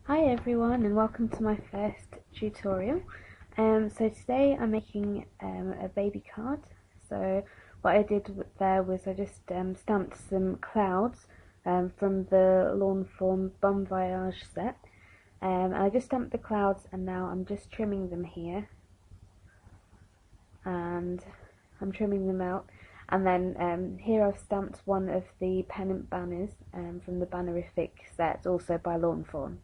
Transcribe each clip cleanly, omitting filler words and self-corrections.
Hi everyone and welcome to my first tutorial. So today I'm making a baby card. So what I did there was I just stamped some clouds from the Lawn Fawn Bon Voyage set. And I just stamped the clouds and now I'm just trimming them here. And I'm trimming them out. And then here I've stamped one of the pennant banners from the Bannerific set, also by Lawn Fawn.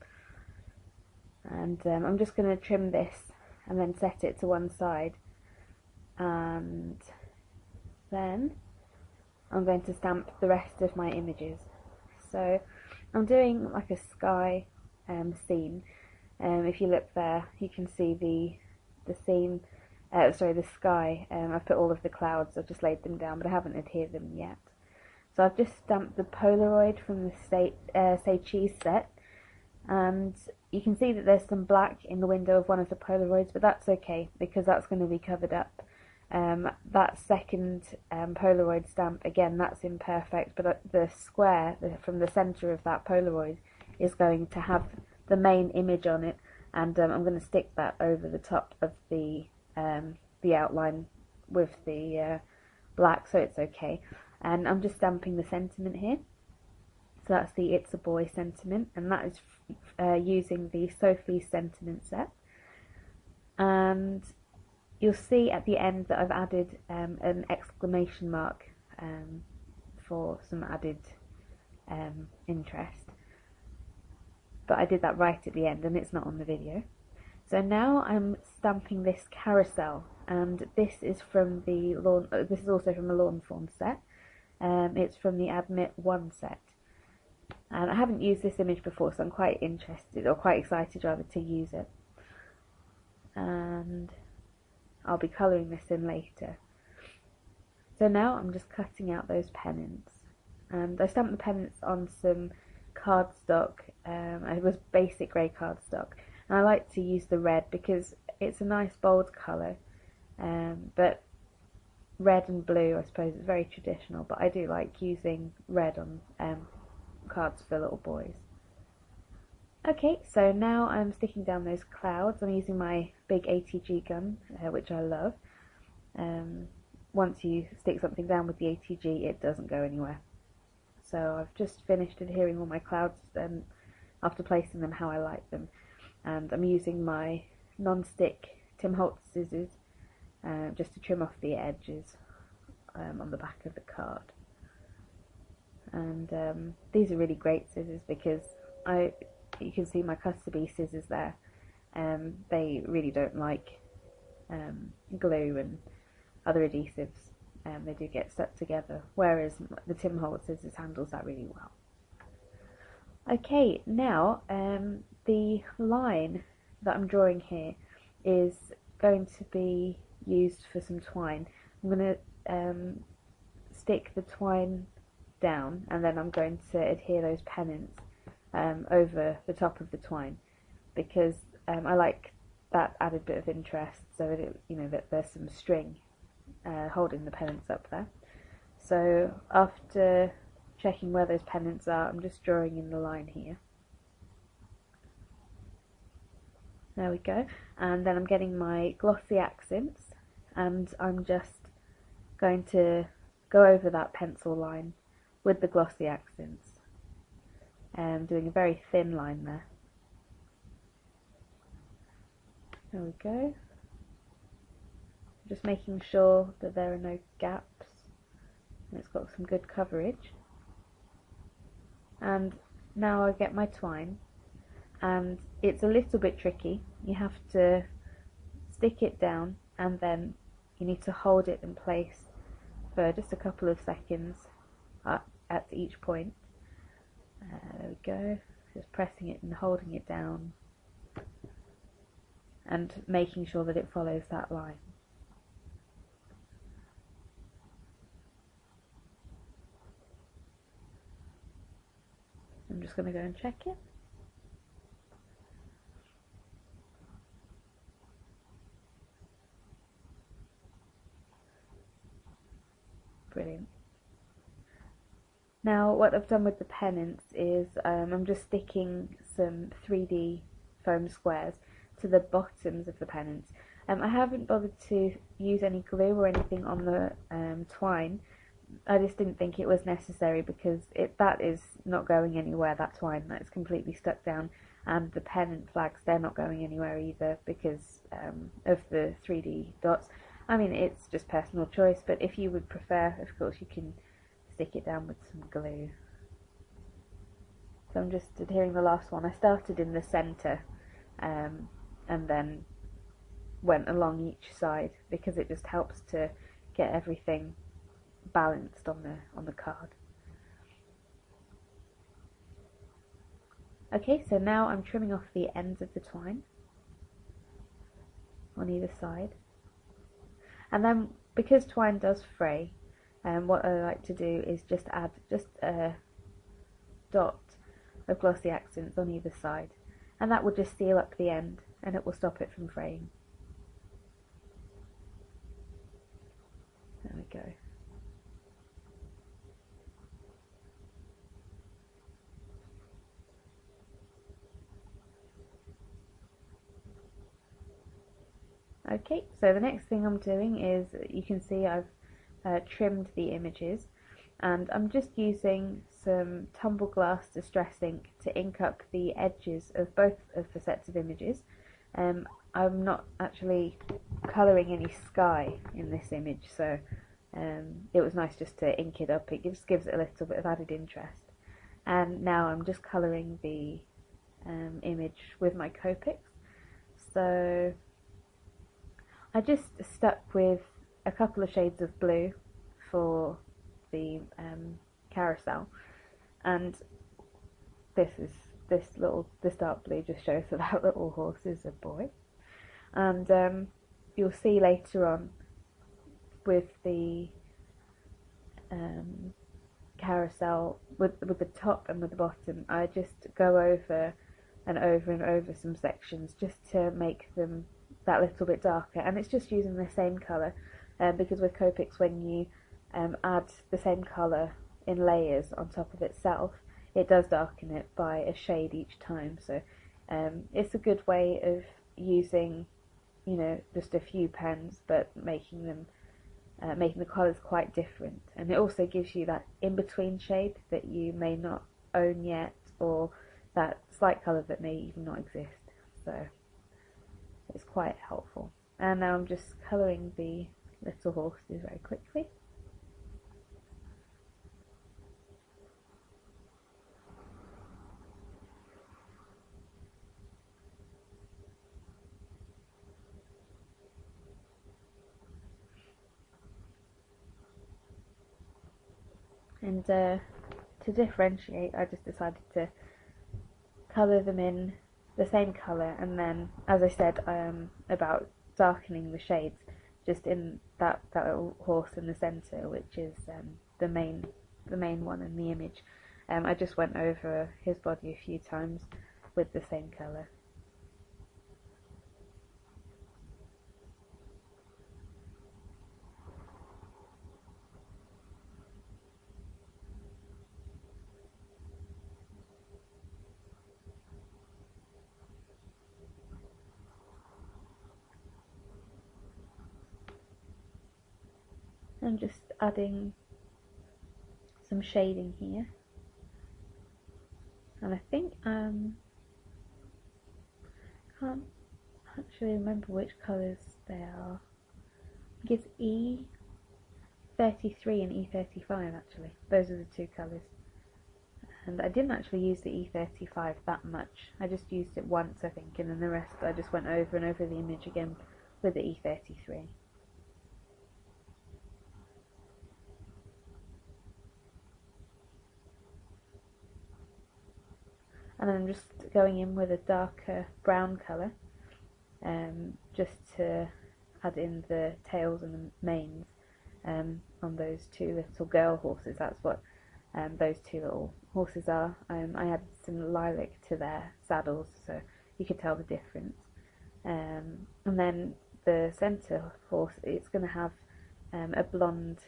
And I'm just going to trim this and then set it to one side, and then I'm going to stamp the rest of my images. So I'm doing like a sky scene. If you look there you can see the scene, the sky. I've put all of the clouds, I've just laid them down but I haven't adhered them yet. So I've just stamped the Polaroid from the Say Cheese set, and you can see that there's some black in the window of one of the Polaroids, but that's okay because that's going to be covered up. That second Polaroid stamp, again, that's imperfect, but the square from the centre of that Polaroid is going to have the main image on it, and I'm going to stick that over the top of the outline with the black, so it's okay. And I'm just stamping the sentiment here. So that's the It's a Boy sentiment, and that is using the Sophie sentiment set. And you'll see at the end that I've added an exclamation mark for some added interest. But I did that right at the end and it's not on the video. So now I'm stamping this carousel, and this is from the this is also from the Lawn Fawn set. It's from the Admit 1 set. And I haven't used this image before, so I'm quite interested, or quite excited rather, to use it. And I'll be colouring this in later. So now I'm just cutting out those pennants. And I stamped the pennants on some cardstock. It was basic grey cardstock. And I like to use the red because it's a nice bold colour. But red and blue, I suppose, is very traditional, but I do like using red on cards for little boys. Okay, so now I'm sticking down those clouds. I'm using my big ATG gun, which I love. Once you stick something down with the ATG, it doesn't go anywhere. So I've just finished adhering all my clouds after placing them how I like them. And I'm using my non-stick Tim Holtz scissors just to trim off the edges on the back of the card. And these are really great scissors because you can see my Custard Bee scissors there. They really don't like glue and other adhesives. They do get stuck together, whereas the Tim Holtz scissors handles that really well. Okay, now the line that I'm drawing here is going to be used for some twine. I'm going to stick the twine down, and then I'm going to adhere those pennants over the top of the twine because I like that added bit of interest, so that that there's some string holding the pennants up there. So after checking where those pennants are, I'm just drawing in the line here. There we go. And then I'm getting my glossy accents, and I'm just going to go over that pencil line with the glossy accents, doing a very thin line there. There we go. Just making sure that there are no gaps and it's got some good coverage. And now I get my twine, and it's a little bit tricky. You have to stick it down and then you need to hold it in place for just a couple of seconds at each point. There we go, just pressing it and holding it down and making sure that it follows that line. I'm just going to go and check it. Brilliant. Now what I've done with the pennants is I'm just sticking some 3D foam squares to the bottoms of the pennants. I haven't bothered to use any glue or anything on the twine. I just didn't think it was necessary because that is not going anywhere, that twine, that's completely stuck down, and the pennant flags, they're not going anywhere either because of the 3D dots. I mean, it's just personal choice, but if you would prefer, of course, you can stick it down with some glue. So I'm just adhering the last one. I started in the centre and then went along each side because it just helps to get everything balanced on the card. Okay, so now I'm trimming off the ends of the twine on either side, and then because twine does fray, what I like to do is just add just a dot of glossy accents on either side, and that will just seal up the end and it will stop it from fraying. There we go. Okay, so the next thing I'm doing is, you can see I've trimmed the images, and I'm just using some Tumble Glass Distress ink to ink up the edges of both of the sets of images. I'm not actually colouring any sky in this image, so it was nice just to ink it up. It just gives it a little bit of added interest. And now I'm just colouring the image with my Copics. So I just stuck with a couple of shades of blue for the carousel, and this dark blue just shows that little horse is a boy, and you'll see later on with the carousel, with the top and with the bottom, I just go over and over and over some sections just to make them that little bit darker, and it's just using the same colour, because with Copics, when you add the same colour in layers on top of itself, it does darken it by a shade each time. So it's a good way of using, just a few pens, but making the colours quite different, and it also gives you that in-between shade that you may not own yet, or that slight colour that may even not exist. So it's quite helpful. And now I'm just colouring the little horses very quickly. And to differentiate, I just decided to colour them in the same colour, and then, as I said about darkening the shades, just in that little horse in the centre, which is the main one in the image, I just went over his body a few times with the same colour. I'm just adding some shading here, and I think can't actually remember which colours they are. I think it's E33 and E35 actually. Those are the two colours. And I didn't actually use the E35 that much. I just used it once, I think, and then the rest I just went over and over the image again with the E33. And then I'm just going in with a darker brown colour, just to add in the tails and the manes on those two little girl horses. That's what those two little horses are. I added some lilac to their saddles, so you could tell the difference. And then the centre horse, it's going to have a blonde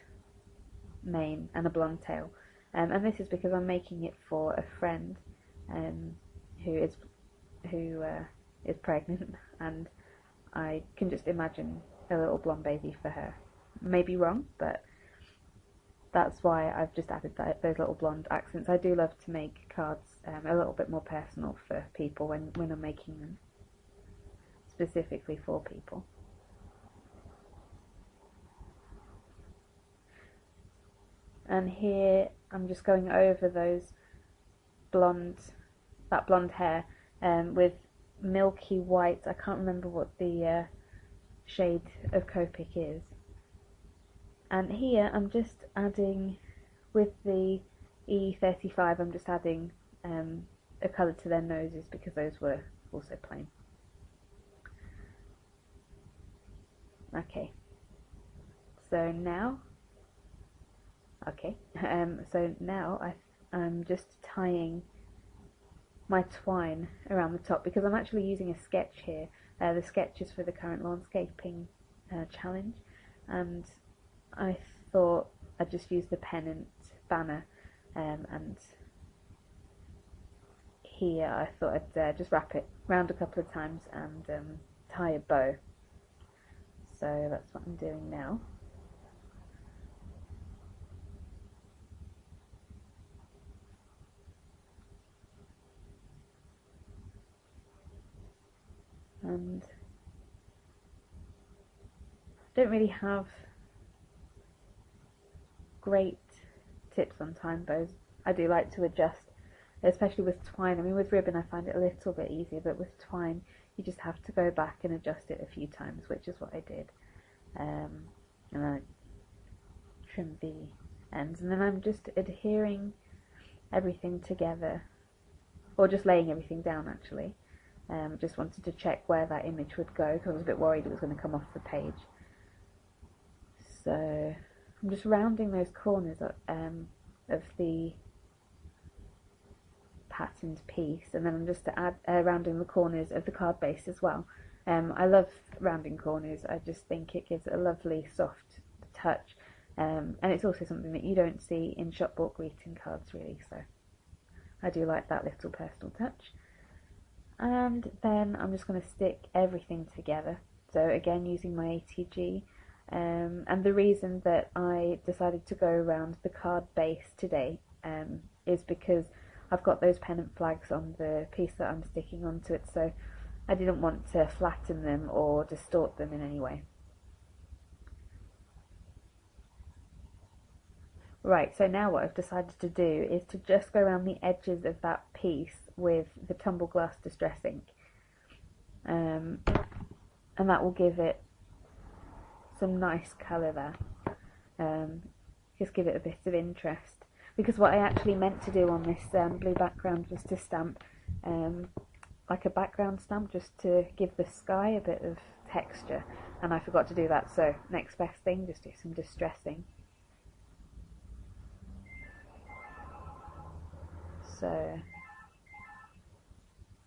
mane and a blonde tail, and this is because I'm making it for a friend who is pregnant, and I can just imagine a little blonde baby for her. Maybe wrong, but that's why I've just added those little blonde accents. I do love to make cards a little bit more personal for people when I'm making them specifically for people. And here I'm just going over that blonde hair with milky white. I can't remember what the shade of Copic is. And here I'm just adding, with the E35, I'm just adding a colour to their noses because those were also plain. Okay, so now I'm just tying my twine around the top because I'm actually using a sketch here. The sketch is for the current landscaping challenge, and I thought I'd just use the pennant banner, and here I thought I'd just wrap it round a couple of times and tie a bow. So that's what I'm doing now. And I don't really have great tips on tying bows. I do like to adjust, especially with twine. I mean, with ribbon I find it a little bit easier, but with twine you just have to go back and adjust it a few times, which is what I did. And I trim the ends, and then I'm just adhering everything together, or just laying everything down actually. Just wanted to check where that image would go because I was a bit worried it was going to come off the page. So I'm just rounding those corners of the patterned piece, and then I'm just rounding the corners of the card base as well. I love rounding corners. I just think it gives a lovely soft touch, and it's also something that you don't see in shop bought greeting cards really, so I do like that little personal touch. And then I'm just going to stick everything together, so again using my ATG, and the reason that I decided to go around the card base today is because I've got those pennant flags on the piece that I'm sticking onto it, so I didn't want to flatten them or distort them in any way. Right, so now what I've decided to do is to just go around the edges of that piece with the Tumble Glass Distress ink, and that will give it some nice colour there, just give it a bit of interest, because what I actually meant to do on this blue background was to stamp like a background stamp, just to give the sky a bit of texture, and I forgot to do that, so next best thing, just do some distressing. So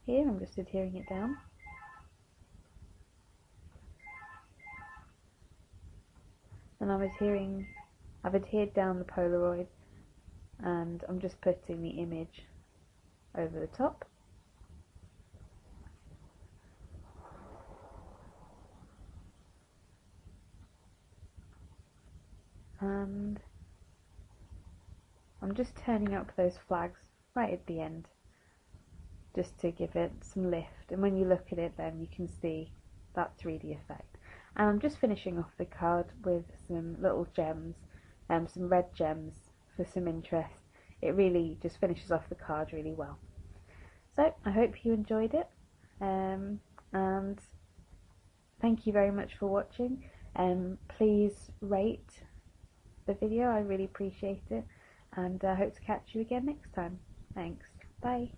here I'm just adhering it down. And I've adhered down the Polaroid, and I'm just putting the image over the top. And I'm just turning up those flags right at the end, just to give it some lift, and when you look at it then you can see that 3D effect. And I'm just finishing off the card with some little gems, some red gems for some interest. It really just finishes off the card really well. So I hope you enjoyed it, and thank you very much for watching. Please rate the video, I really appreciate it, and I hope to catch you again next time. Thanks, bye.